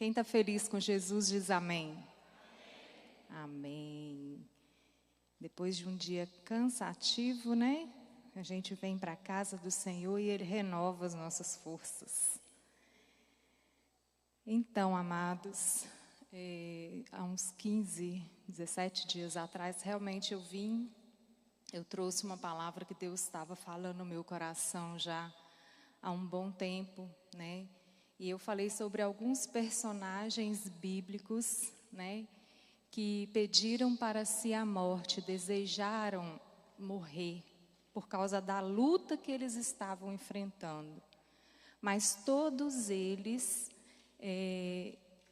Quem está feliz com Jesus diz amém. Amém. Depois de um dia cansativo, né? A gente vem para a casa do Senhor e Ele renova as nossas forças. Então, amados, há uns 15, 17 dias atrás, realmente eu trouxe uma palavra que Deus estava falando no meu coração já há um bom tempo, né? E eu falei sobre alguns personagens bíblicos, né? Que pediram para si a morte, desejaram morrer por causa da luta que eles estavam enfrentando. Mas todos eles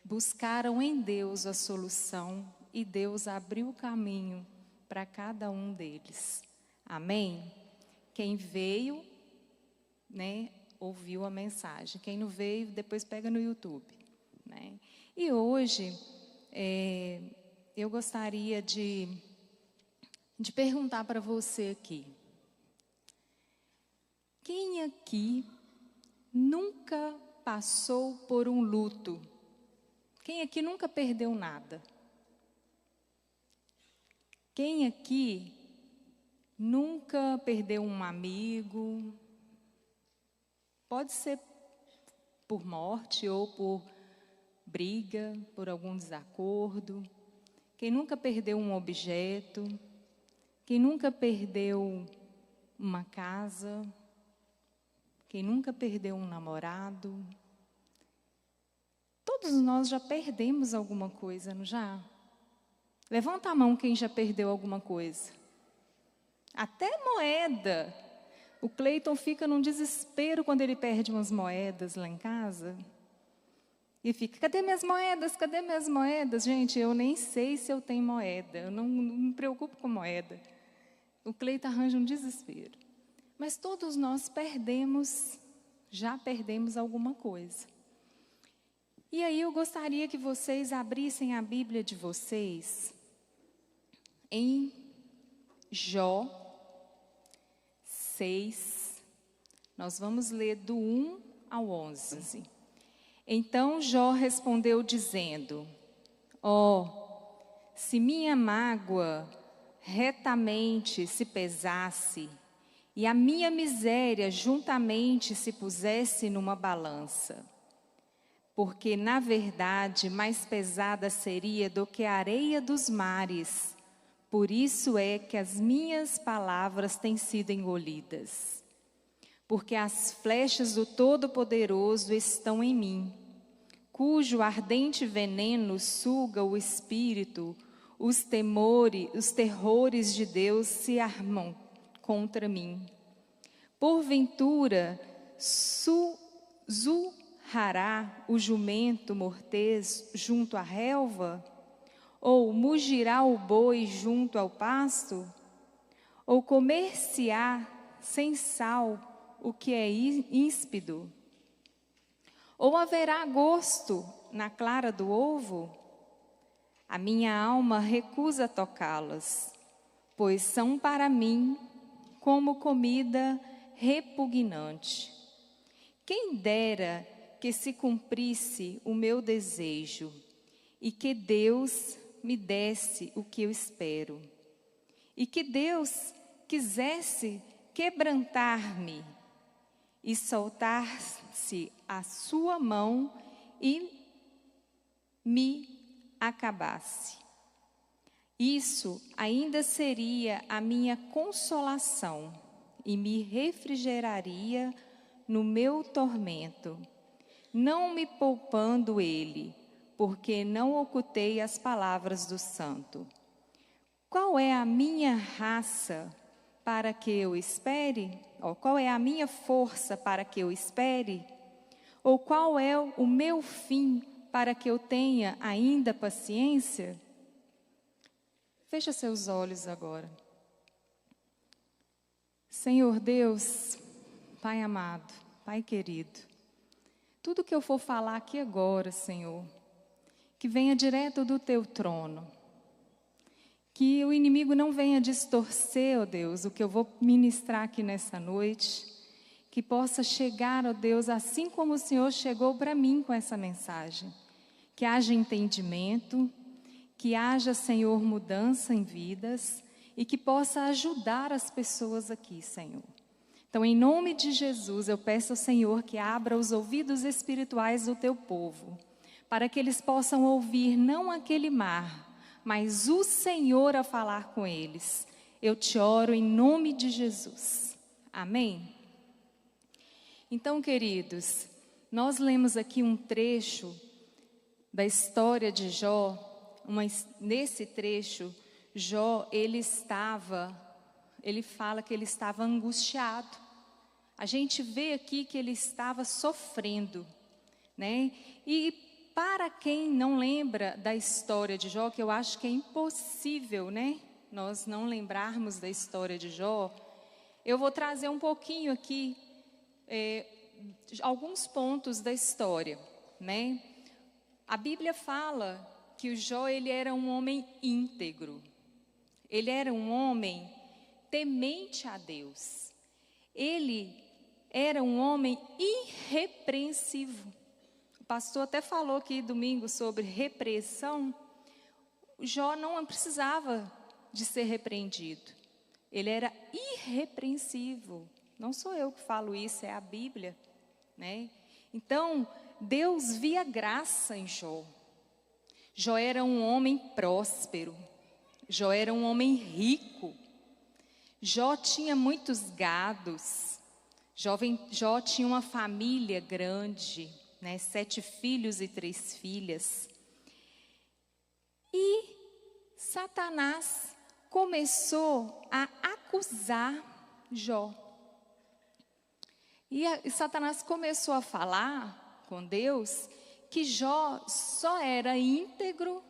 buscaram em Deus a solução e Deus abriu o caminho para cada um deles. Amém? Quem veio, né, ouviu a mensagem. Quem não veio, depois pega no YouTube, né? E hoje, eu gostaria de perguntar para você aqui. Quem aqui nunca passou por um luto? Quem aqui nunca perdeu nada? Quem aqui nunca perdeu um amigo? Pode ser por morte ou por briga, por algum desacordo. Quem nunca perdeu um objeto? Quem nunca perdeu uma casa? Quem nunca perdeu um namorado? Todos nós já perdemos alguma coisa, não já? Levanta a mão quem já perdeu alguma coisa. Até moeda. O Cleiton fica num desespero quando ele perde umas moedas lá em casa. E fica, cadê minhas moedas? Cadê minhas moedas? Gente, eu nem sei se eu tenho moeda. Eu não me preocupo com moeda. O Cleiton arranja um desespero. Mas todos nós já perdemos alguma coisa. E aí eu gostaria que vocês abrissem a Bíblia de vocês em Jó 6. Nós vamos ler do 1 ao 11. Então Jó respondeu dizendo: se minha mágoa retamente se pesasse, e a minha miséria juntamente se pusesse numa balança, porque na verdade mais pesada seria do que a areia dos mares, por isso é que as minhas palavras têm sido engolidas. Porque as flechas do Todo-Poderoso estão em mim, cujo ardente veneno suga o espírito, os terrores de Deus se armam contra mim. Porventura, zurrará o jumento mortez junto à relva? Ou mugirá o boi junto ao pasto? Ou comer-se-á sem sal o que é íspido? Ou haverá gosto na clara do ovo? A minha alma recusa tocá-las, pois são para mim como comida repugnante. Quem dera que se cumprisse o meu desejo e que Deus me desse o que eu espero. E que Deus quisesse quebrantar-me e soltar-se a sua mão e me acabasse. Isso ainda seria a minha consolação e me refrigeraria no meu tormento, não me poupando ele, porque não ocultei as palavras do santo. Qual é a minha raça para que eu espere? Ou qual é a minha força para que eu espere? Ou qual é o meu fim para que eu tenha ainda paciência? Fecha seus olhos agora. Senhor Deus, Pai amado, Pai querido, tudo que eu for falar aqui agora, Senhor, que venha direto do Teu trono. Que o inimigo não venha distorcer, ó Deus, o que eu vou ministrar aqui nessa noite. Que possa chegar, ó Deus, assim como o Senhor chegou para mim com essa mensagem. que haja entendimento, que haja, Senhor, mudança em vidas e que possa ajudar as pessoas aqui, Senhor. Então, em nome de Jesus, eu peço ao Senhor que abra os ouvidos espirituais do teu povo, para que eles possam ouvir não aquele mar, mas o Senhor a falar com eles. Eu te oro em nome de Jesus. Amém? Então, queridos, nós lemos aqui um trecho da história de Jó. Nesse trecho, Jó, ele fala que ele estava angustiado. A gente vê aqui que ele estava sofrendo, né? E para quem não lembra da história de Jó, que eu acho que é impossível, né? Nós não lembrarmos da história de Jó, eu vou trazer um pouquinho aqui, alguns pontos da história, né? A Bíblia fala que o Jó, ele era um homem íntegro. Ele era um homem temente a Deus. Ele era um homem irrepreensível. O pastor até falou aqui domingo sobre repreensão. O Jó não precisava de ser repreendido. Ele era irrepreensível. Não sou eu que falo isso, é a Bíblia, né? Então, Deus via graça em Jó. Jó era um homem próspero. Jó era um homem rico. Jó tinha muitos gados. Jó tinha uma família grande, né? 7 filhos e 3 filhas. E Satanás começou a acusar Jó. E Satanás começou a falar com Deus que Jó só era íntegro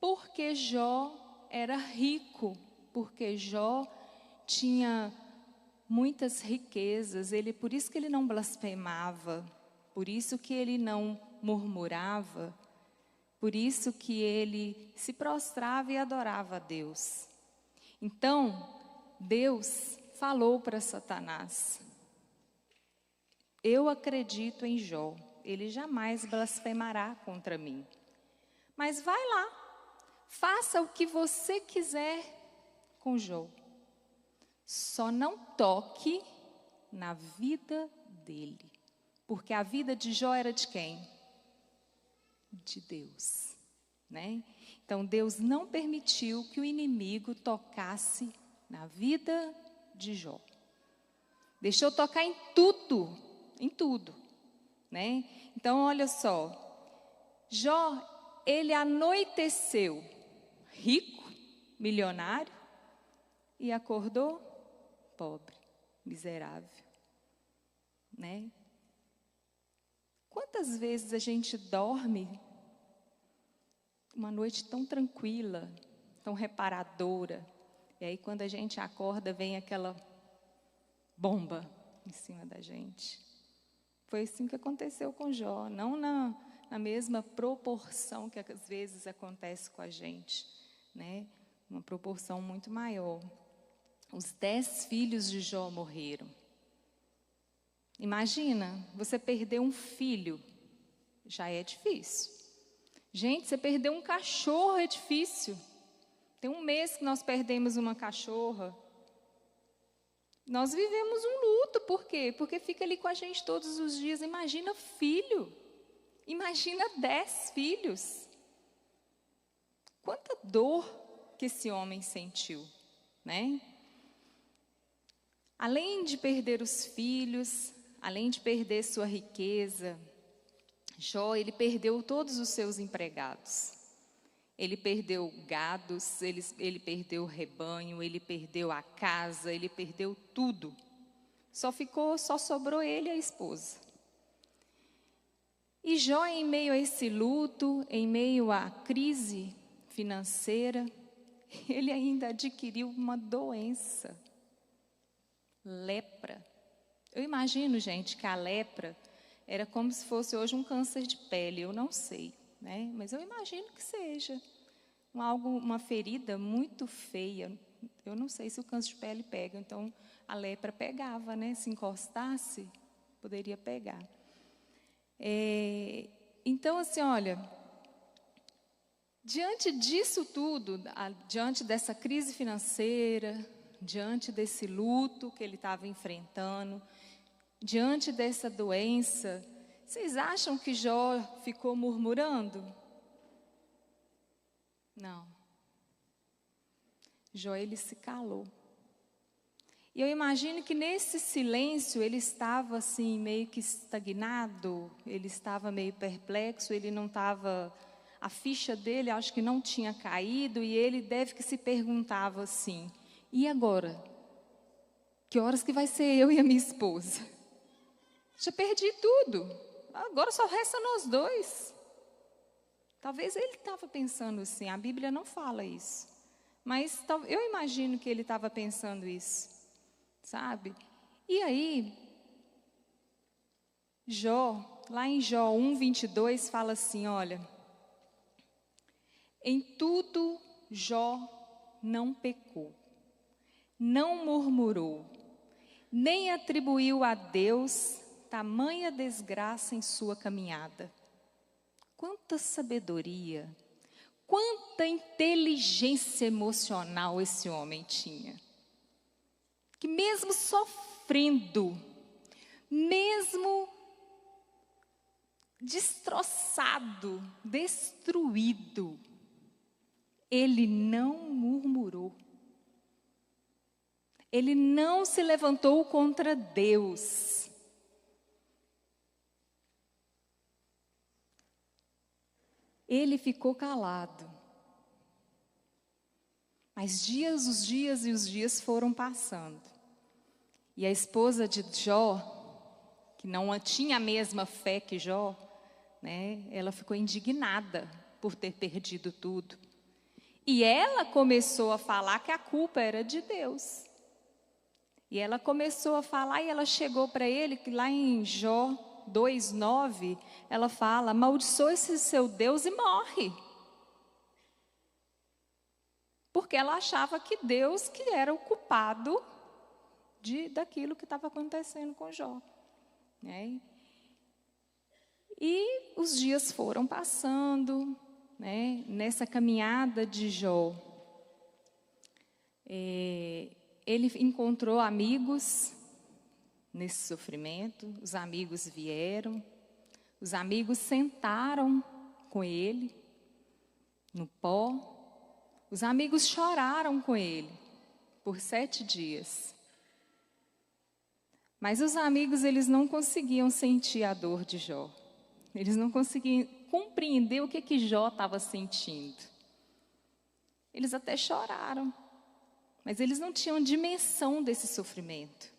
porque Jó era rico, porque Jó tinha muitas riquezas, por isso que ele não blasfemava, por isso que ele não murmurava, por isso que ele se prostrava e adorava a Deus. Então, Deus falou para Satanás: eu acredito em Jó, ele jamais blasfemará contra mim. Mas vai lá, faça o que você quiser com Jó. Só não toque na vida dele. Porque a vida de Jó era de quem? De Deus, né? Então Deus não permitiu que o inimigo tocasse na vida de Jó. Deixou tocar em tudo, né? Então olha só, Jó, ele anoiteceu rico, milionário, e acordou pobre, miserável, né? Quantas vezes a gente dorme uma noite tão tranquila, tão reparadora, e aí quando a gente acorda vem aquela bomba em cima da gente. Foi assim que aconteceu com Jó, não na mesma proporção que às vezes acontece com a gente, né? Uma proporção muito maior. Os 10 filhos de Jó morreram. Imagina, você perder um filho, já é difícil. Gente, você perder um cachorro é difícil. Tem 1 mês que nós perdemos uma cachorra. Nós vivemos um luto, por quê? Porque fica ali com a gente todos os dias. Imagina filho, imagina 10 filhos. Quanta dor que esse homem sentiu, né? Além de perder os filhos, além de perder sua riqueza, Jó, ele perdeu todos os seus empregados. Ele perdeu gados, ele perdeu o rebanho, ele perdeu a casa, ele perdeu tudo. Só sobrou ele e a esposa. E Jó, em meio a esse luto, em meio à crise financeira, ele ainda adquiriu uma doença. Lepra. Eu imagino, gente, que a lepra era como se fosse hoje um câncer de pele, eu não sei, né? Mas eu imagino que seja uma ferida muito feia. Eu não sei se o câncer de pele pega, então a lepra pegava, né? Se encostasse, poderia pegar. Então, assim, olha, Diante disso tudo, diante dessa crise financeira, diante desse luto que ele estava enfrentando, diante dessa doença, vocês acham que Jó ficou murmurando? Não. Jó, ele se calou. E eu imagino que nesse silêncio ele estava assim, meio que estagnado, ele estava meio perplexo, ele não estava, a ficha dele acho que não tinha caído, e ele deve que se perguntava assim, e agora? Que horas que vai ser eu e a minha esposa? Já perdi tudo, agora só resta nós dois. Talvez ele estava pensando assim, a Bíblia não fala isso, mas eu imagino que ele estava pensando isso. Sabe? E aí, Jó, lá em Jó 1:22 fala assim, olha, em tudo Jó não pecou, não murmurou, nem atribuiu a Deus tamanha desgraça em sua caminhada. Quanta sabedoria, quanta inteligência emocional esse homem tinha. Que mesmo sofrendo, mesmo destroçado, destruído, ele não murmurou. Ele não se levantou contra Deus. Ele ficou calado. Mas os dias e os dias foram passando. E a esposa de Jó, que não tinha a mesma fé que Jó, né, ela ficou indignada por ter perdido tudo. E ela começou a falar que a culpa era de Deus. E ela começou a falar e ela chegou para ele, que lá em Jó 2:9, ela fala, amaldiçoa esse seu Deus e morre. Porque ela achava que Deus que era o culpado daquilo que estava acontecendo com Jó. Né? E os dias foram passando, né? Nessa caminhada de Jó. Ele encontrou amigos nesse sofrimento, os amigos vieram, os amigos sentaram com ele no pó, os amigos choraram com ele por 7 dias. Mas os amigos, eles não conseguiam sentir a dor de Jó. Eles não conseguiam compreender o que Jó estava sentindo. Eles até choraram, mas eles não tinham dimensão desse sofrimento.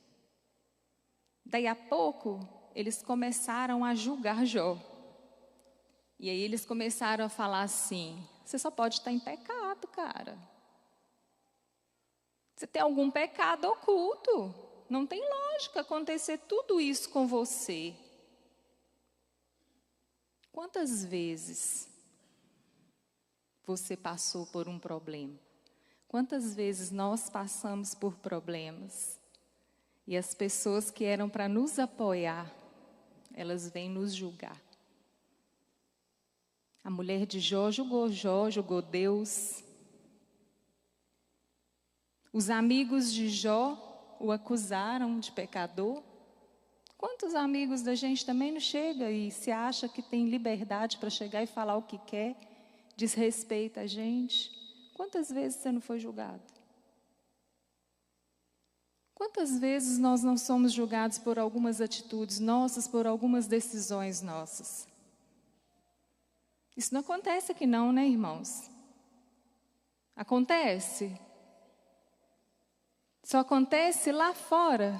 Daí a pouco, eles começaram a julgar Jó. E aí eles começaram a falar assim, você só pode estar em pecado, cara. Você tem algum pecado oculto. Não tem lógica acontecer tudo isso com você. Quantas vezes você passou por um problema? Quantas vezes nós passamos por problemas? E as pessoas que eram para nos apoiar, elas vêm nos julgar. A mulher de Jó, julgou Deus. Os amigos de Jó o acusaram de pecador. Quantos amigos da gente também não chega e se acha que tem liberdade para chegar e falar o que quer, desrespeita a gente? Quantas vezes você não foi julgado? Quantas vezes nós não somos julgados por algumas atitudes nossas, por algumas decisões nossas? Isso não acontece aqui não, né, irmãos? Acontece? Só acontece lá fora.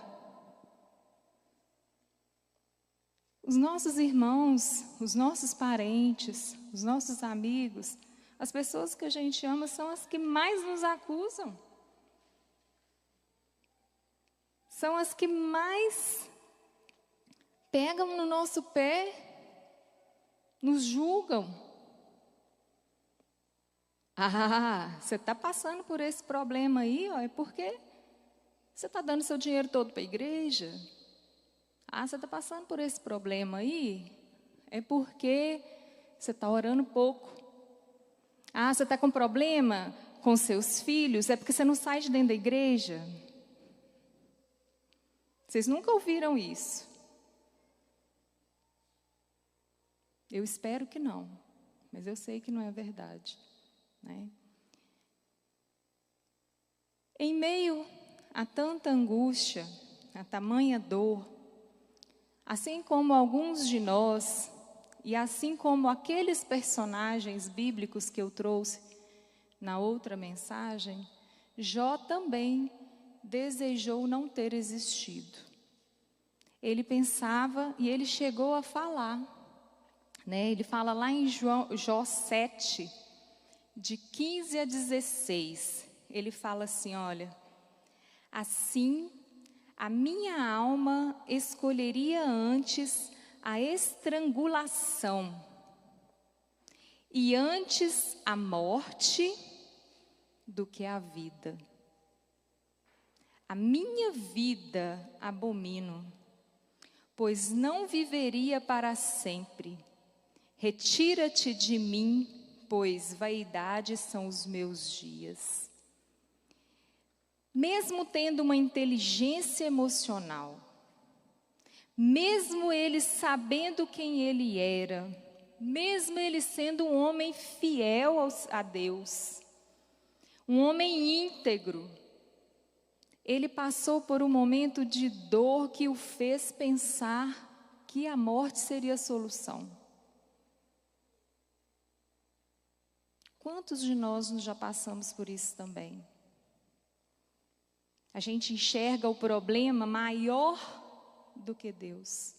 Os nossos irmãos, os nossos parentes, os nossos amigos, as pessoas que a gente ama são as que mais nos acusam. São as que mais pegam no nosso pé, nos julgam. Ah, você está passando por esse problema aí, ó, é porque você está dando seu dinheiro todo para a igreja? Ah, você está passando por esse problema aí? É porque você está orando pouco. Ah, você está com problema com seus filhos? É porque você não sai de dentro da igreja? Vocês nunca ouviram isso? Eu espero que não, mas eu sei que não é verdade, né? Em meio a tanta angústia, a tamanha dor, assim como alguns de nós, e assim como aqueles personagens bíblicos que eu trouxe na outra mensagem, Jó também desejou não ter existido. Ele pensava e ele chegou a falar, né? Ele fala lá em Jó 7, de 15 a 16, ele fala assim, olha, assim a minha alma escolheria antes a estrangulação e antes a morte do que a vida. A minha vida abomino, pois não viveria para sempre. Retira-te de mim, pois vaidade são os meus dias. Mesmo tendo uma inteligência emocional, mesmo ele sabendo quem ele era, mesmo ele sendo um homem fiel a Deus, um homem íntegro, ele passou por um momento de dor que o fez pensar que a morte seria a solução. Quantos de nós já passamos por isso também? A gente enxerga o problema maior do que Deus.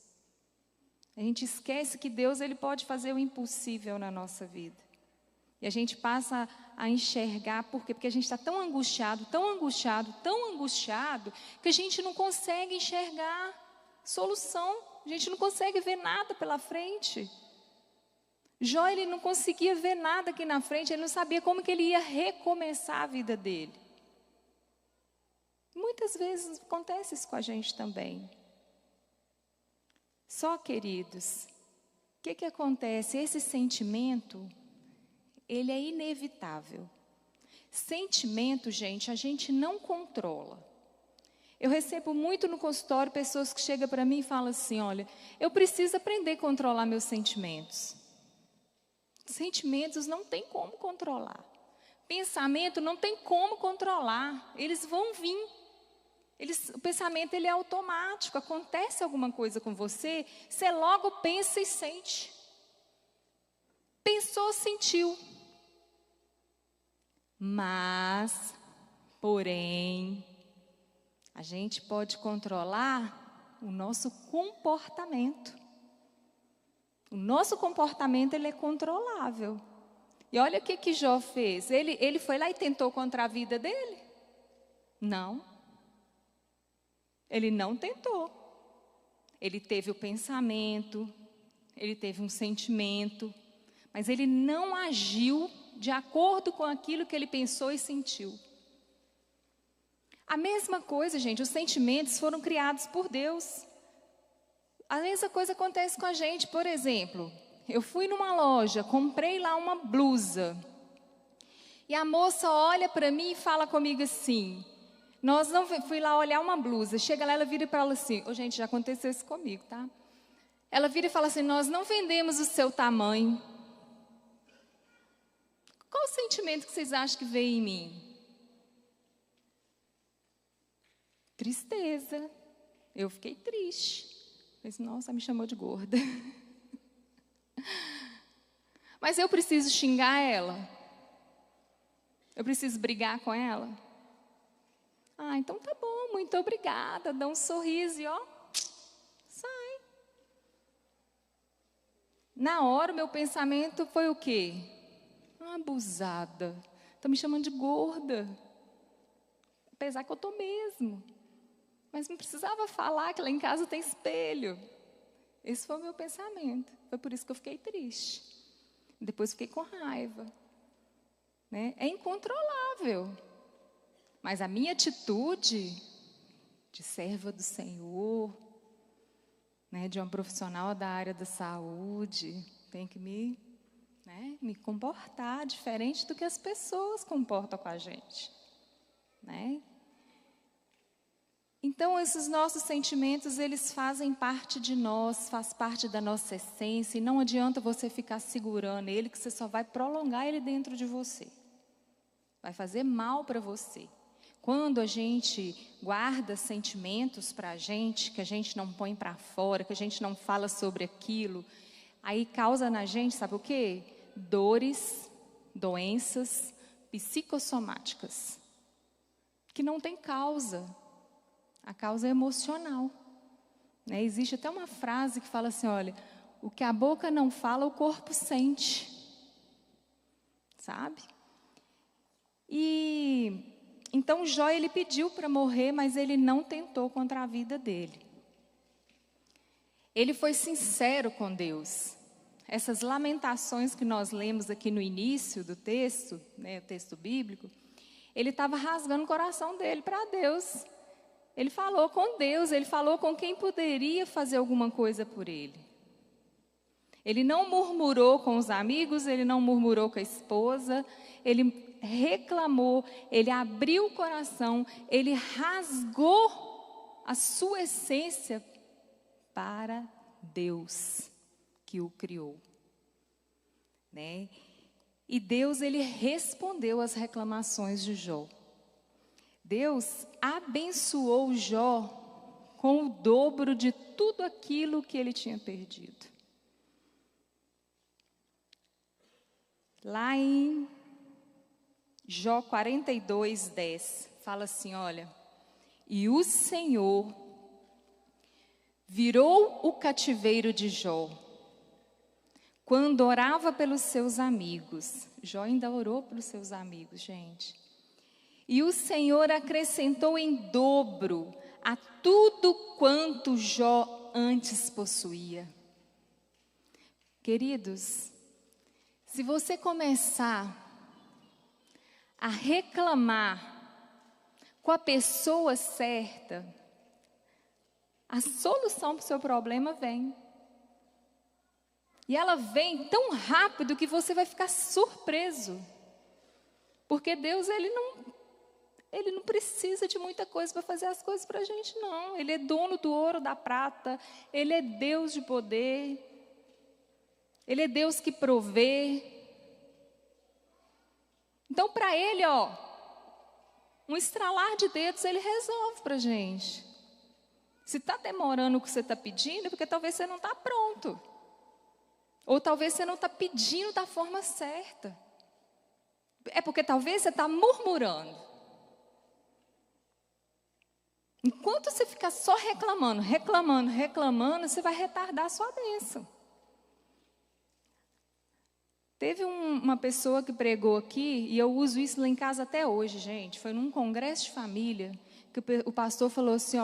A gente esquece que Deus ele pode fazer o impossível na nossa vida. E a gente passa a enxergar, por quê? Porque a gente está tão angustiado, que a gente não consegue enxergar solução. A gente não consegue ver nada pela frente. Jó, ele não conseguia ver nada aqui na frente, ele não sabia como que ele ia recomeçar a vida dele. Muitas vezes acontece isso com a gente também. Só, queridos, o que acontece? Esse sentimento, ele é inevitável. Sentimento, gente, a gente não controla. Eu recebo muito no consultório pessoas que chegam para mim e falam assim, olha, eu preciso aprender a controlar meus sentimentos. Sentimentos não tem como controlar. Pensamento não tem como controlar. Eles vão vir. O pensamento ele é automático. Acontece alguma coisa com você, você logo pensa e sente. Pensou, sentiu. Mas, porém, a gente pode controlar o nosso comportamento. O nosso comportamento ele é controlável. E olha o que Jó fez. Ele foi lá e tentou contra a vida dele? Não. Ele não tentou. Ele teve o pensamento, ele teve um sentimento, mas ele não agiu de acordo com aquilo que ele pensou e sentiu. A mesma coisa, gente, os sentimentos foram criados por Deus. A mesma coisa acontece com a gente, por exemplo, eu fui numa loja, comprei lá uma blusa, e a moça olha para mim e fala comigo assim, fui lá olhar uma blusa, chega lá, ela vira e fala assim, gente, já aconteceu isso comigo, tá? Ela vira e fala assim, nós não vendemos o seu tamanho. Qual o sentimento que vocês acham que veio em mim? Tristeza. Eu fiquei triste. Falei, nossa, me chamou de gorda. Mas eu preciso xingar ela? Eu preciso brigar com ela? Ah, então tá bom, muito obrigada. Dá um sorriso e ó, sai. Na hora, o meu pensamento foi o quê? Abusada. Estão me chamando de gorda. Apesar que eu estou mesmo. Mas não precisava falar que lá em casa tem espelho. Esse foi o meu pensamento. Foi por isso que eu fiquei triste. Depois fiquei com raiva. Né? É incontrolável. Mas a minha atitude de serva do Senhor, né, de uma profissional da área da saúde, tem que me né? Me comportar diferente do que as pessoas comportam com a gente, né? Então, esses nossos sentimentos, eles fazem parte de nós, faz parte da nossa essência, e não adianta você ficar segurando ele, que você só vai prolongar ele dentro de você. Vai fazer mal para você. Quando a gente guarda sentimentos para a gente, que a gente não põe para fora, que a gente não fala sobre aquilo, aí causa na gente, sabe o quê? Dores, doenças psicossomáticas, que não tem causa. A causa é emocional, né? Existe até uma frase que fala assim, olha, o que a boca não fala, o corpo sente, sabe? E então Jó, ele pediu para morrer, mas ele não tentou contra a vida dele. Ele foi sincero com Deus. Essas lamentações que nós lemos aqui no início do texto, né, o texto bíblico, ele estava rasgando o coração dele para Deus. Ele falou com Deus, ele falou com quem poderia fazer alguma coisa por ele. Ele não murmurou com os amigos, ele não murmurou com a esposa, ele reclamou, ele abriu o coração, ele rasgou a sua essência para Deus que o criou, né? E Deus, ele respondeu às reclamações de Jó. Deus abençoou Jó com o dobro de tudo aquilo que ele tinha perdido. Lá em Jó 42:10, fala assim, olha, e o Senhor virou o cativeiro de Jó, quando orava pelos seus amigos. Jó ainda orou pelos seus amigos, gente. E o Senhor acrescentou em dobro a tudo quanto Jó antes possuía. Queridos, se você começar a reclamar com a pessoa certa, a solução para o seu problema vem. E ela vem tão rápido que você vai ficar surpreso. Porque Deus, Ele não precisa de muita coisa para fazer as coisas para a gente, não. Ele é dono do ouro, da prata. Ele é Deus de poder. Ele é Deus que provê. Então, para Ele, um estralar de dedos, Ele resolve para a gente. Se está demorando o que você está pedindo, é porque talvez você não está pronto. Ou talvez você não está pedindo da forma certa. É porque talvez você está murmurando. Enquanto você ficar só reclamando, você vai retardar a sua bênção. Teve uma pessoa que pregou aqui, e eu uso isso lá em casa até hoje, gente. Foi num congresso de família, que o pastor falou assim,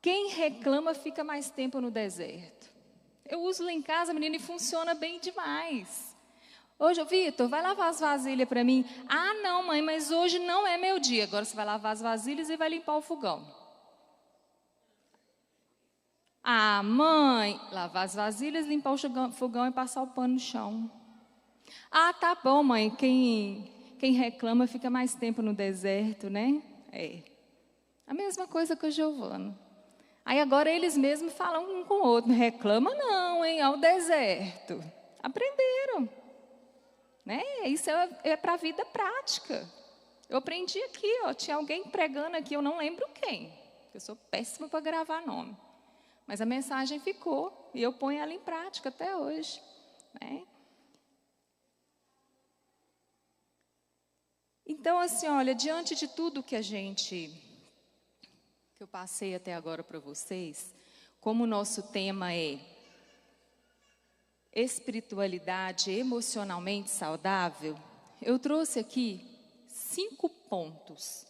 quem reclama fica mais tempo no deserto. Eu uso lá em casa, menina, e funciona bem demais. Hoje, Vitor, vai lavar as vasilhas para mim. Ah, não, mãe, mas hoje não é meu dia. Agora você vai lavar as vasilhas e vai limpar o fogão. Ah, mãe, lavar as vasilhas, limpar o fogão e passar o pano no chão. Ah, tá bom, mãe, quem reclama fica mais tempo no deserto, né? É. A mesma coisa que o Giovano. Aí agora eles mesmos falam um com o outro. Não reclama não, hein? Ao deserto. Aprenderam. Né? Isso é para a vida prática. Eu aprendi aqui, tinha alguém pregando aqui, eu não lembro quem. Eu sou péssima para gravar nome. Mas a mensagem ficou e eu ponho ela em prática até hoje. Né? Então, assim, olha, diante de tudo que eu passei até agora para vocês, como o nosso tema é espiritualidade emocionalmente saudável, eu trouxe aqui 5 pontos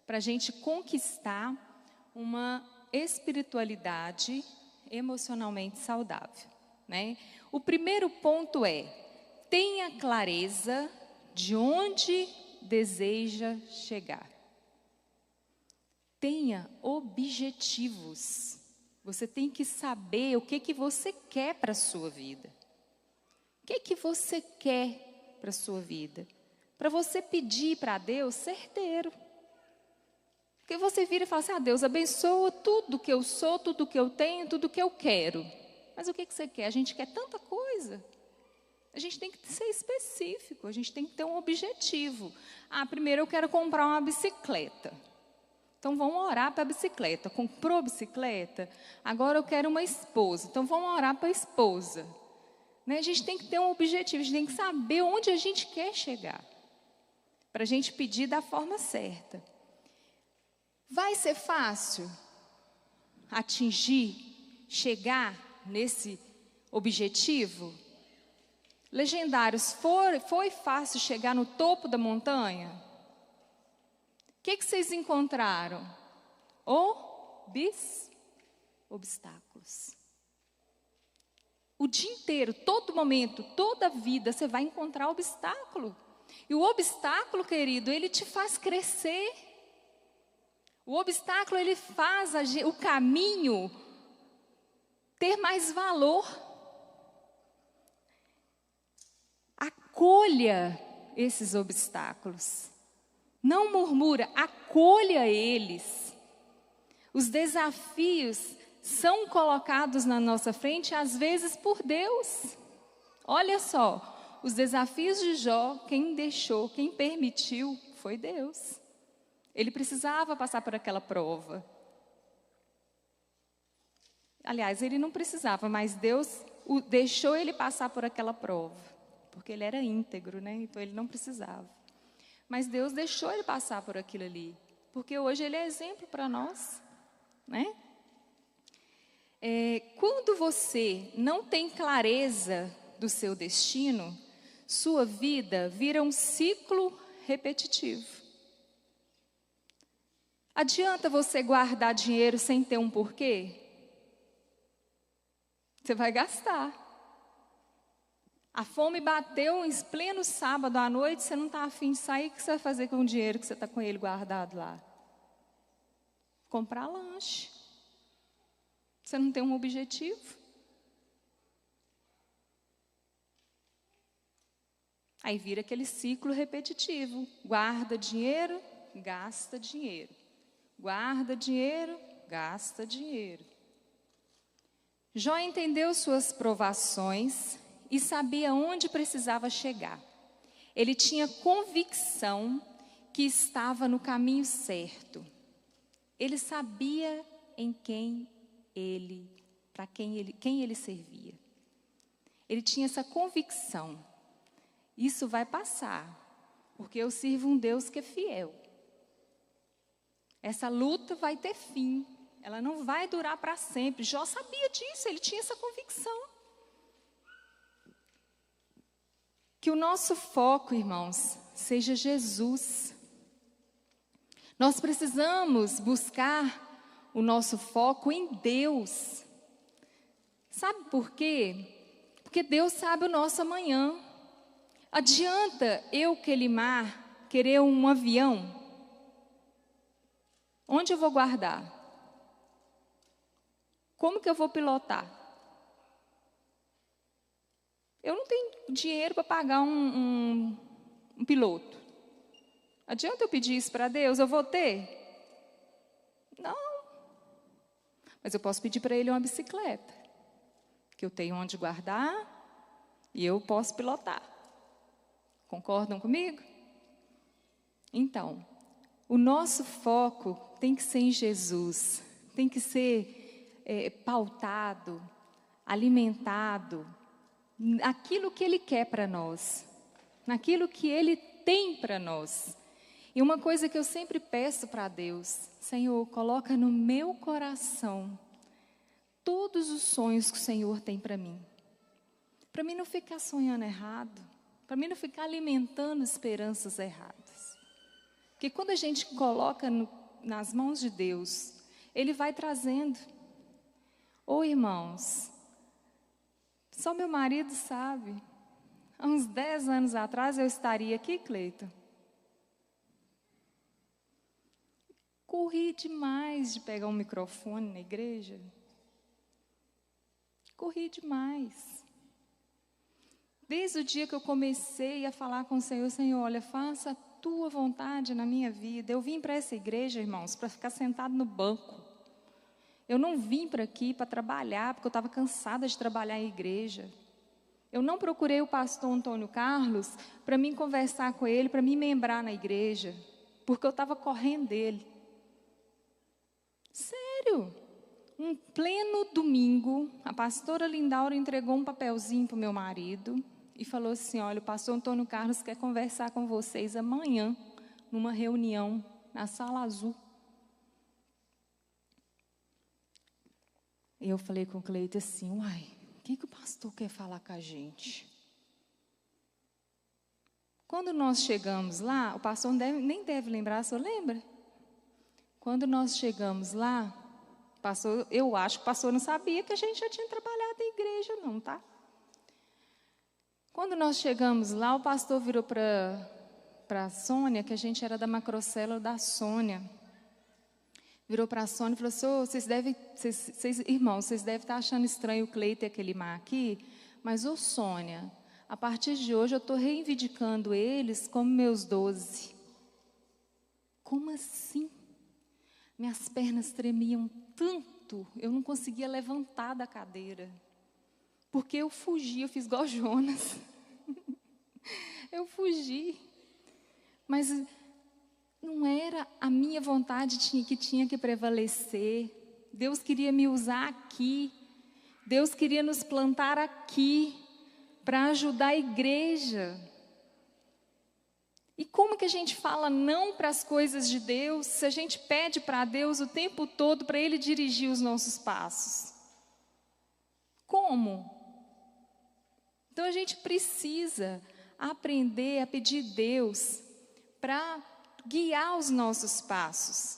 para a gente conquistar uma espiritualidade emocionalmente saudável, né? O primeiro ponto é: tenha clareza de onde deseja chegar. Tenha objetivos. Você tem que saber o que você quer para a sua vida. que você quer para a sua vida? Para você pedir para Deus certeiro. Porque você vira e fala assim, Deus abençoa tudo que eu sou, tudo que eu tenho, tudo que eu quero. Mas o que você quer? A gente quer tanta coisa. A gente tem que ser específico, a gente tem que ter um objetivo. Primeiro eu quero comprar uma bicicleta. Então vamos orar para a bicicleta. Comprou a bicicleta? Agora eu quero uma esposa. Então vamos orar para a esposa. Né? A gente tem que ter um objetivo, a gente tem que saber onde a gente quer chegar. Para a gente pedir da forma certa. Vai ser fácil atingir, chegar nesse objetivo? Legendários, foi fácil chegar no topo da montanha? O que vocês encontraram? Obstáculos. O dia inteiro, todo momento, toda a vida, você vai encontrar obstáculo. E o obstáculo, querido, ele te faz crescer. O obstáculo, ele faz o caminho ter mais valor. Acolha esses obstáculos. Não murmura, acolha eles. Os desafios são colocados na nossa frente, às vezes, por Deus. Olha só, os desafios de Jó, quem deixou, quem permitiu, foi Deus. Ele precisava passar por aquela prova. Aliás, ele não precisava, mas Deus deixou ele passar por aquela prova. Porque ele era íntegro, né? Então ele não precisava. Mas Deus deixou ele passar por aquilo ali. Porque hoje ele é exemplo para nós. Né? Quando você não tem clareza do seu destino, sua vida vira um ciclo repetitivo. Adianta você guardar dinheiro sem ter um porquê? Você vai gastar. A fome bateu em pleno sábado à noite, você não está afim de sair, o que você vai fazer com o dinheiro que você está com ele guardado lá? Comprar lanche. Você não tem um objetivo? Aí vira aquele ciclo repetitivo. Guarda dinheiro, gasta dinheiro. Guarda dinheiro, gasta dinheiro. Jó entendeu suas provações e sabia onde precisava chegar. Ele tinha convicção que estava no caminho certo. Ele sabia em quem ele servia. Ele tinha essa convicção. Isso vai passar, porque eu sirvo um Deus que é fiel. Essa luta vai ter fim. Ela não vai durar para sempre. Jó sabia disso, ele tinha essa convicção. Que o nosso foco, irmãos, seja Jesus. Nós precisamos buscar o nosso foco em Deus. Sabe por quê? Porque Deus sabe o nosso amanhã. Adianta eu, Kelimar, querer um avião? Onde eu vou guardar? Como que eu vou pilotar? Eu não tenho dinheiro para pagar um piloto. Adianta eu pedir isso para Deus? Eu vou ter? Não. Mas eu posso pedir para Ele uma bicicleta, que eu tenho onde guardar e eu posso pilotar. Concordam comigo? Então, o nosso foco tem que ser em Jesus, tem que ser pautado, alimentado, naquilo que Ele quer para nós, naquilo que Ele tem para nós. E uma coisa que eu sempre peço para Deus, Senhor, coloca no meu coração todos os sonhos que o Senhor tem para mim não ficar sonhando errado, para mim não ficar alimentando esperanças erradas. Porque quando a gente coloca nas mãos de Deus, Ele vai trazendo. Irmãos, só meu marido sabe. Há uns 10 anos atrás eu estaria aqui, Cleiton. Corri demais de pegar um microfone na igreja. Corri demais. Desde o dia que eu comecei a falar com o Senhor, Senhor, olha, faça a tua vontade na minha vida. Eu vim para essa igreja, irmãos, para ficar sentado no banco. Eu não vim para aqui para trabalhar, porque eu estava cansada de trabalhar em igreja. Eu não procurei o pastor Antônio Carlos para mim conversar com ele, para me membrar na igreja, porque eu estava correndo dele. Sério. Um pleno domingo, a pastora Lindaura entregou um papelzinho para o meu marido e falou assim, olha, o pastor Antônio Carlos quer conversar com vocês amanhã, numa reunião na Sala Azul. E eu falei com o Cleito assim, uai, o que o pastor quer falar com a gente? Quando nós chegamos lá, o pastor nem deve lembrar, o senhor lembra? Quando nós chegamos lá, eu acho que o pastor não sabia que a gente já tinha trabalhado em igreja não, tá? Quando nós chegamos lá, o pastor virou para a Sônia, que a gente era da macrocélula da Sônia. Virou para a Sônia e falou assim, irmãos, vocês devem estar achando estranho o Cleito e aquele mar aqui, mas, Sônia, a partir de hoje eu estou reivindicando eles como meus 12. Como assim? Minhas pernas tremiam tanto, eu não conseguia levantar da cadeira. Porque eu fugi, eu fiz igual Jonas. Eu fugi. Mas não era a minha vontade que tinha que prevalecer. Deus queria me usar aqui. Deus queria nos plantar aqui para ajudar a igreja. E como que a gente fala não para as coisas de Deus, se a gente pede para Deus o tempo todo para Ele dirigir os nossos passos? Como? Então a gente precisa aprender a pedir Deus para guiar os nossos passos,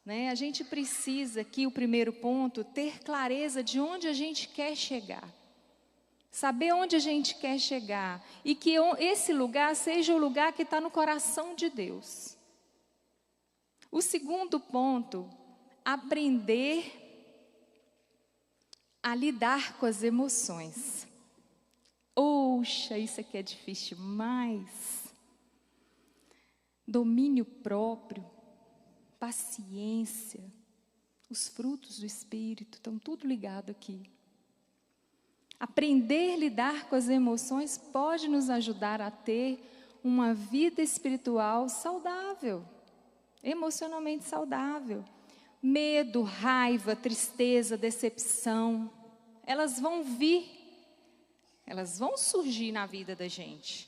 né? A gente precisa, aqui o primeiro ponto, ter clareza de onde a gente quer chegar. Saber onde a gente quer chegar e que esse lugar seja o lugar que está no coração de Deus. O segundo ponto, aprender a lidar com as emoções. Oxa, isso aqui é difícil demais. Domínio próprio, paciência, os frutos do Espírito, estão tudo ligado aqui. Aprender a lidar com as emoções pode nos ajudar a ter uma vida espiritual saudável, emocionalmente saudável. Medo, raiva, tristeza, decepção, elas vão vir. Elas vão surgir na vida da gente.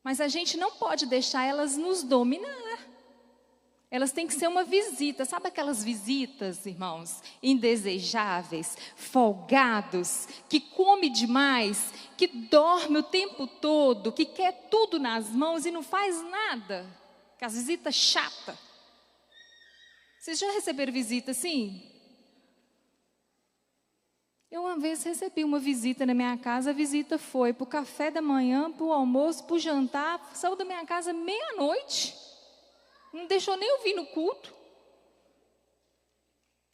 Mas a gente não pode deixar elas nos dominar. Elas têm que ser uma visita. Sabe aquelas visitas, irmãos, indesejáveis, folgados, que come demais, que dorme o tempo todo, que quer tudo nas mãos e não faz nada? Aquelas visitas chatas. Vocês já receberam visita assim? Eu uma vez recebi uma visita na minha casa, a visita foi para o café da manhã, para o almoço, para o jantar, saiu da minha casa meia-noite, não deixou nem eu vir no culto.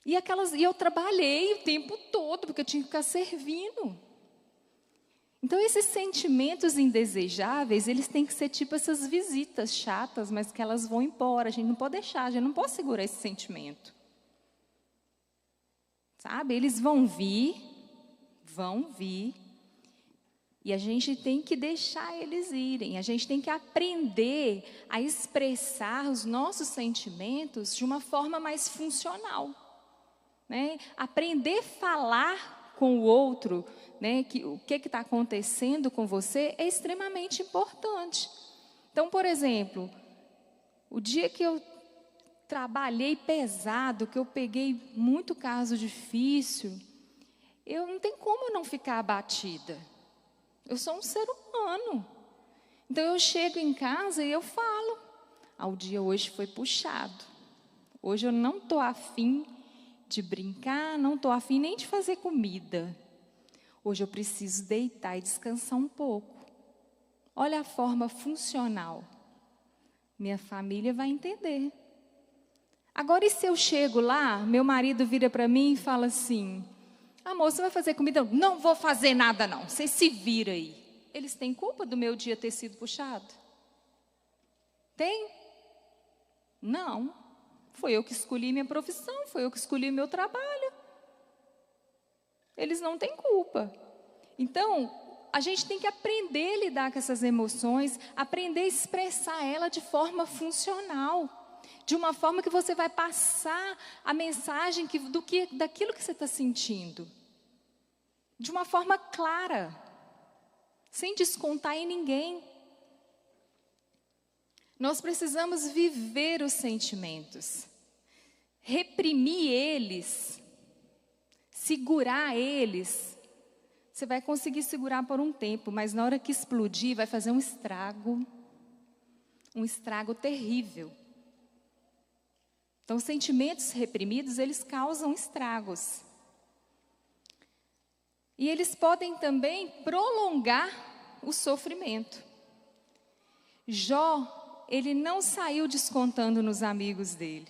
E eu trabalhei o tempo todo, porque eu tinha que ficar servindo. Então esses sentimentos indesejáveis, eles têm que ser tipo essas visitas chatas, mas que elas vão embora, a gente não pode deixar, a gente não pode segurar esse sentimento. Sabe, eles vão vir, e a gente tem que deixar eles irem, a gente tem que aprender a expressar os nossos sentimentos de uma forma mais funcional, né? Aprender a falar com o outro, né? O que está acontecendo com você é extremamente importante. Então, por exemplo, o dia que eu trabalhei pesado, que eu peguei muito caso difícil, eu não tem como eu não ficar abatida. Eu sou um ser humano. Então eu chego em casa e eu falo, o dia hoje foi puxado. Hoje eu não estou afim de brincar, não estou afim nem de fazer comida. Hoje eu preciso deitar e descansar um pouco. Olha a forma funcional. Minha família vai entender. Agora, e se eu chego lá, meu marido vira para mim e fala assim, amor, você vai fazer comida? Não vou fazer nada não, você se vira aí. eles têm culpa do meu dia ter sido puxado? Tem? Não. Foi eu que escolhi minha profissão, foi eu que escolhi meu trabalho. Eles não têm culpa. Então, a gente tem que aprender a lidar com essas emoções, aprender a expressar ela de forma funcional, de uma forma que você vai passar a mensagem daquilo que você está sentindo, de uma forma clara, sem descontar em ninguém. Nós precisamos viver os sentimentos, reprimir eles, segurar eles. Você vai conseguir segurar por um tempo, mas na hora que explodir, vai fazer um estrago terrível. Então, sentimentos reprimidos, eles causam estragos. E eles podem também prolongar o sofrimento. Jó, ele não saiu descontando nos amigos dele.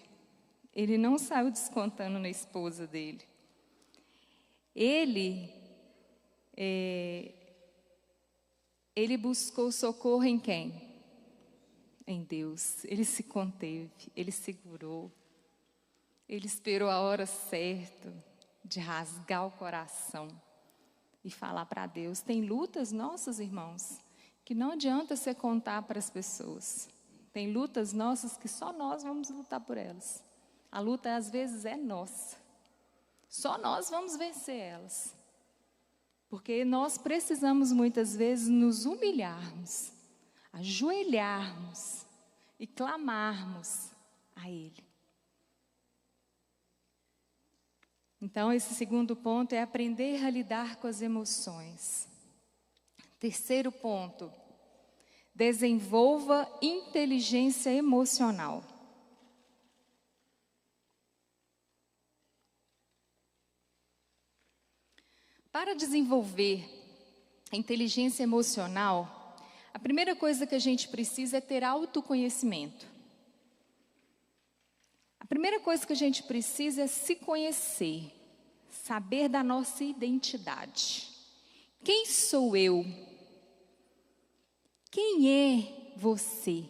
Ele não saiu descontando na esposa dele. Ele buscou socorro em quem? Em Deus. Ele se conteve, ele segurou. Ele esperou a hora certa de rasgar o coração e falar para Deus. Tem lutas nossas, irmãos, que não adianta você contar para as pessoas. Tem lutas nossas que só nós vamos lutar por elas. A luta, às vezes, é nossa. Só nós vamos vencer elas. Porque nós precisamos, muitas vezes, nos humilharmos, ajoelharmos e clamarmos a Ele. Então, esse segundo ponto é aprender a lidar com as emoções. Terceiro ponto, desenvolva inteligência emocional. Para desenvolver a inteligência emocional, a primeira coisa que a gente precisa é ter autoconhecimento. A primeira coisa que a gente precisa é se conhecer, saber da nossa identidade. Quem sou eu? Quem é você?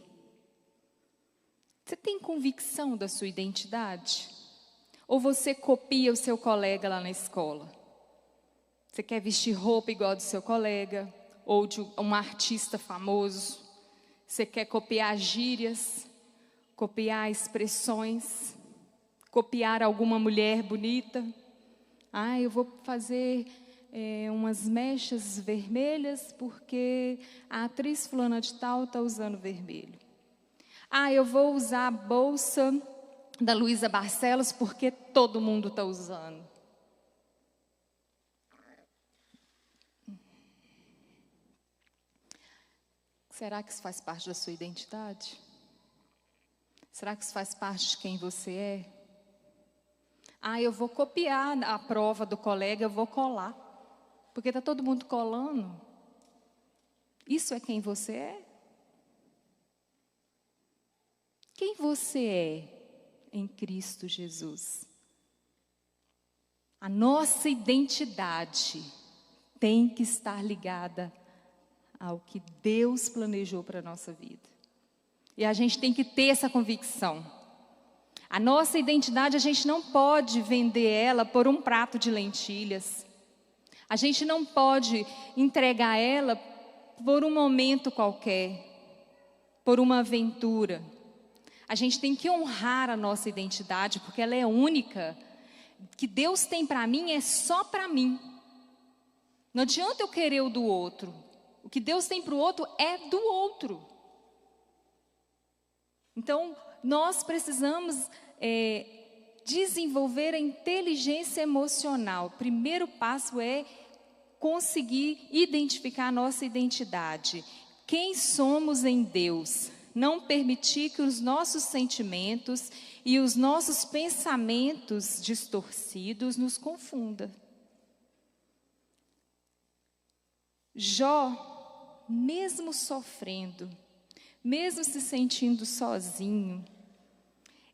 Você tem convicção da sua identidade? Ou você copia o seu colega lá na escola? Você quer vestir roupa igual do seu colega, ou de um artista famoso. Você quer copiar gírias, copiar expressões, copiar alguma mulher bonita. Eu vou fazer umas mechas vermelhas porque a atriz fulana de tal está usando vermelho. Eu vou usar a bolsa da Luísa Barcelos porque todo mundo está usando. Será que isso faz parte da sua identidade? Será que isso faz parte de quem você é? Eu vou copiar a prova do colega, eu vou colar. Porque está todo mundo colando. Isso é quem você é? Quem você é em Cristo Jesus? A nossa identidade tem que estar ligada ao que Deus planejou para a nossa vida. E a gente tem que ter essa convicção. A nossa identidade, a gente não pode vender ela por um prato de lentilhas. A gente não pode entregar ela por um momento qualquer, por uma aventura. A gente tem que honrar a nossa identidade, porque ela é única. O que Deus tem para mim é só para mim. Não adianta eu querer o do outro. O que Deus tem para o outro é do outro. Então, nós precisamos desenvolver a inteligência emocional. O primeiro passo é conseguir identificar a nossa identidade. Quem somos em Deus? Não permitir que os nossos sentimentos e os nossos pensamentos distorcidos nos confundam. Jó, mesmo sofrendo, mesmo se sentindo sozinho,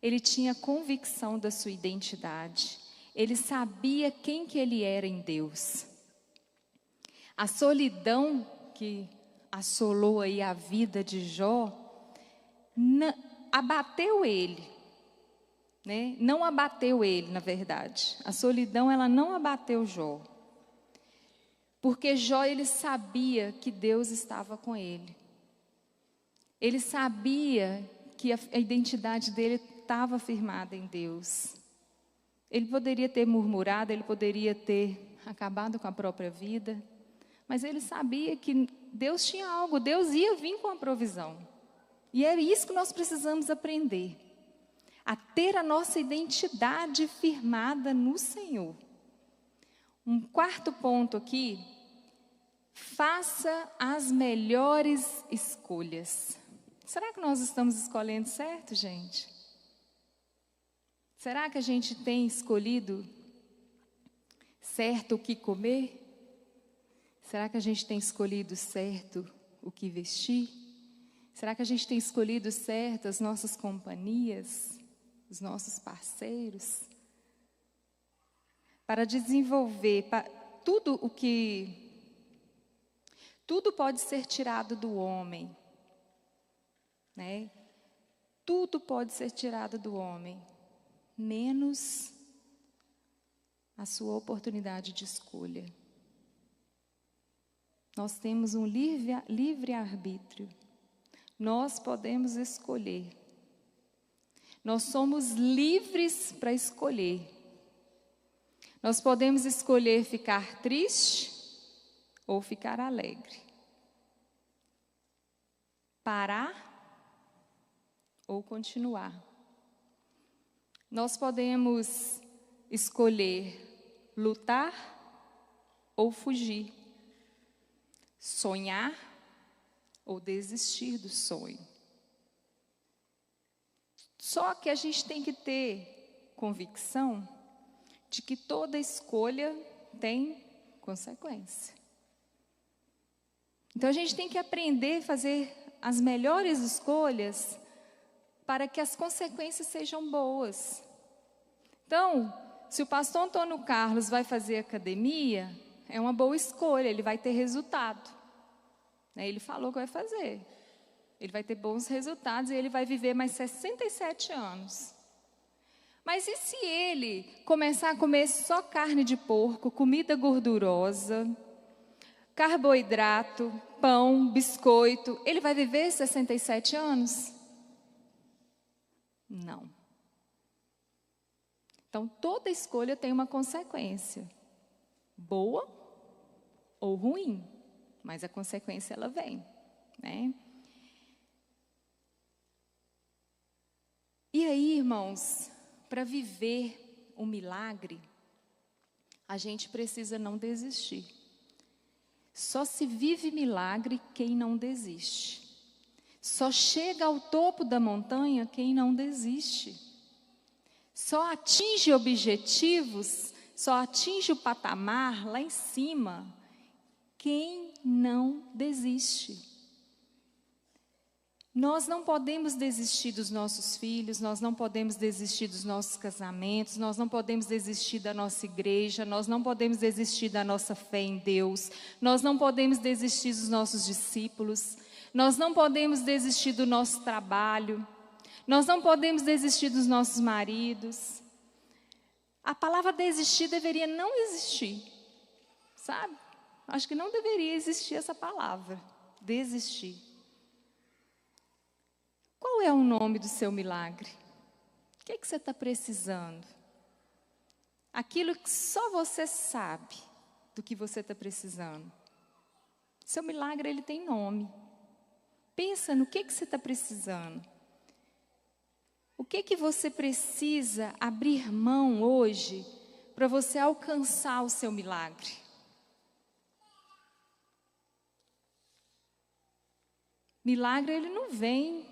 ele tinha convicção da sua identidade. Ele sabia quem que ele era em Deus. A solidão que assolou aí a vida de Jó, abateu ele, né? Não abateu ele, na verdade. A solidão, ela não abateu Jó. Porque Jó, ele sabia que Deus estava com ele. Ele sabia que a identidade dele estava firmada em Deus. Ele poderia ter murmurado, ele poderia ter acabado com a própria vida, mas ele sabia que Deus tinha algo, Deus ia vir com a provisão. E é isso que nós precisamos aprender, a ter a nossa identidade firmada no Senhor. Um quarto ponto aqui, faça as melhores escolhas. Será que nós estamos escolhendo certo, gente? Será que a gente tem escolhido certo o que comer? Será que a gente tem escolhido certo o que vestir? Será que a gente tem escolhido certo as nossas companhias, os nossos parceiros? Para desenvolver tudo pode ser tirado do homem, né? Tudo pode ser tirado do homem, menos a sua oportunidade de escolha. Nós temos um livre-arbítrio. Nós podemos escolher. Nós somos livres para escolher. Nós podemos escolher ficar triste ou ficar alegre. Parar ou continuar. Nós podemos escolher lutar ou fugir. Sonhar ou desistir do sonho. Só que a gente tem que ter convicção de que toda escolha tem consequência. Então a gente tem que aprender a fazer as melhores escolhas para que as consequências sejam boas. Então, se o pastor Antônio Carlos vai fazer academia, é uma boa escolha, ele vai ter resultado. Ele falou que vai fazer. Ele vai ter bons resultados e ele vai viver mais 67 anos. Mas e se ele começar a comer só carne de porco, comida gordurosa, carboidrato, pão, biscoito, ele vai viver 67 anos? Não. Então, toda escolha tem uma consequência, boa ou ruim, mas a consequência ela vem, né? E aí, irmãos, para viver um milagre, a gente precisa não desistir. Só se vive milagre quem não desiste. Só chega ao topo da montanha quem não desiste. Só atinge objetivos, só atinge o patamar lá em cima quem não desiste. Nós não podemos desistir dos nossos filhos, nós não podemos desistir dos nossos casamentos, nós não podemos desistir da nossa igreja, nós não podemos desistir da nossa fé em Deus, nós não podemos desistir dos nossos discípulos, nós não podemos desistir do nosso trabalho, nós não podemos desistir dos nossos maridos. A palavra desistir deveria não existir, sabe? Acho que não deveria existir essa palavra, desistir. Qual é o nome do seu milagre? O que você está precisando? Aquilo que só você sabe do que você está precisando. Seu milagre, ele tem nome. Pensa no que você está precisando. O que você precisa abrir mão hoje para você alcançar o seu milagre? Milagre, ele não vem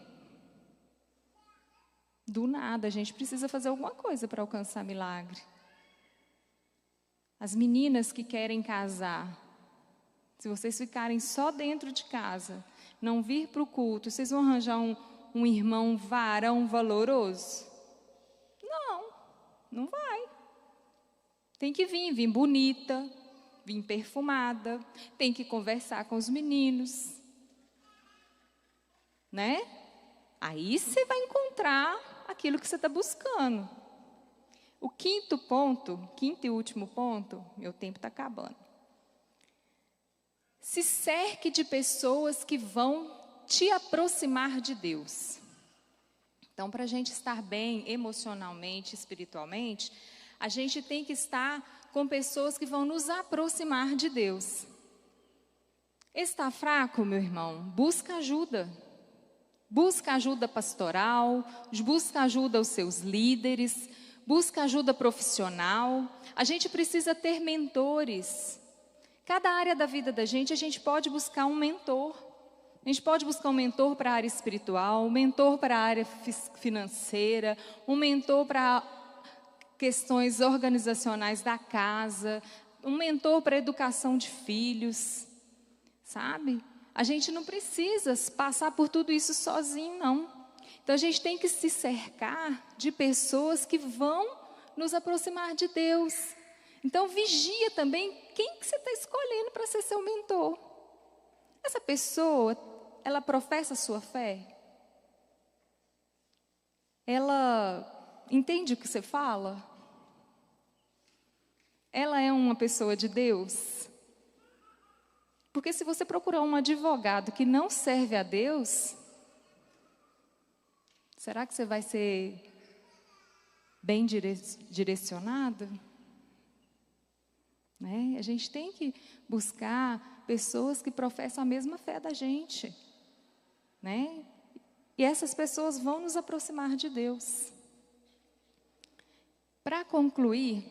do nada, a gente precisa fazer alguma coisa para alcançar milagre. As meninas que querem casar, se vocês ficarem só dentro de casa, não vir para o culto, vocês vão arranjar um irmão varão valoroso? Não vai. Tem que vir bonita, vir perfumada, tem que conversar com os meninos, né? Aí você vai encontrar aquilo que você está buscando. O quinto e último ponto, meu tempo está acabando. Se cerque de pessoas que vão te aproximar de Deus. Então, para a gente estar bem emocionalmente, espiritualmente, a gente tem que estar com pessoas que vão nos aproximar de Deus. Está fraco, meu irmão? Busca ajuda. Busca ajuda pastoral, busca ajuda aos seus líderes, busca ajuda profissional. A gente precisa ter mentores. Cada área da vida da gente, a gente pode buscar um mentor. A gente pode buscar um mentor para a área espiritual, um mentor para a área financeira, um mentor para questões organizacionais da casa, um mentor para a educação de filhos, sabe? A gente não precisa passar por tudo isso sozinho, não. Então, a gente tem que se cercar de pessoas que vão nos aproximar de Deus. Então, vigia também quem que você está escolhendo para ser seu mentor. Essa pessoa, ela professa a sua fé? Ela entende o que você fala? Ela é uma pessoa de Deus? Porque se você procurar um advogado que não serve a Deus, será que você vai ser bem direcionado? Né? A gente tem que buscar pessoas que professam a mesma fé da gente, né? E essas pessoas vão nos aproximar de Deus. Para concluir,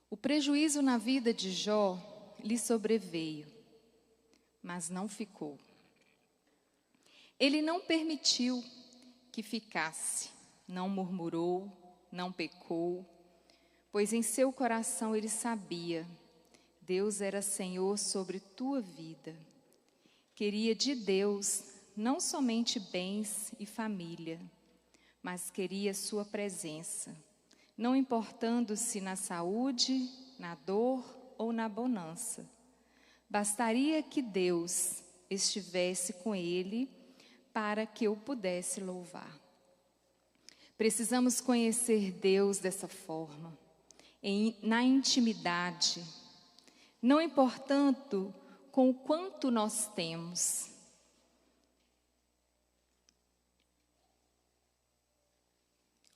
o prejuízo na vida de Jó lhe sobreveio, mas não ficou. Ele não permitiu que ficasse, não murmurou, não pecou, pois em seu coração ele sabia, Deus era Senhor sobre tua vida. Queria de Deus não somente bens e família, mas queria sua presença, não importando se na saúde, na dor ou na bonança. Bastaria que Deus estivesse com ele para que eu pudesse louvar. Precisamos conhecer Deus dessa forma, na intimidade, não importando com o quanto nós temos.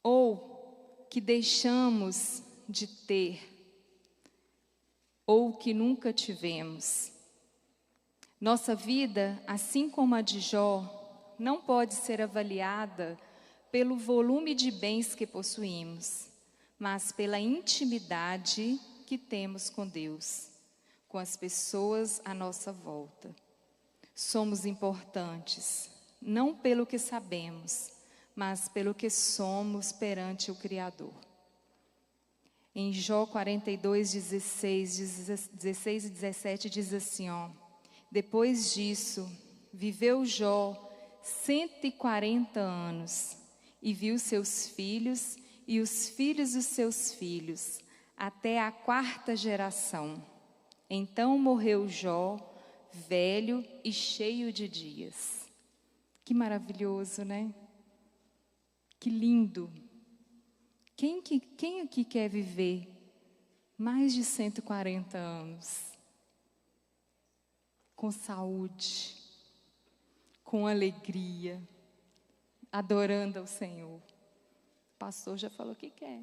Ou que deixamos de ter, ou que nunca tivemos. Nossa vida, assim como a de Jó, não pode ser avaliada pelo volume de bens que possuímos, mas pela intimidade que temos com Deus, com as pessoas à nossa volta. Somos importantes, não pelo que sabemos, mas pelo que somos perante o Criador. Em Jó 42, 16 e 17 diz assim, depois disso, viveu Jó 140 anos e viu seus filhos e os filhos dos seus filhos, até a 4ª geração. Então morreu Jó, velho e cheio de dias. Que maravilhoso, né? Que lindo. Quem aqui quer viver mais de 140 anos? Com saúde, com alegria, adorando ao Senhor. O pastor já falou que quer.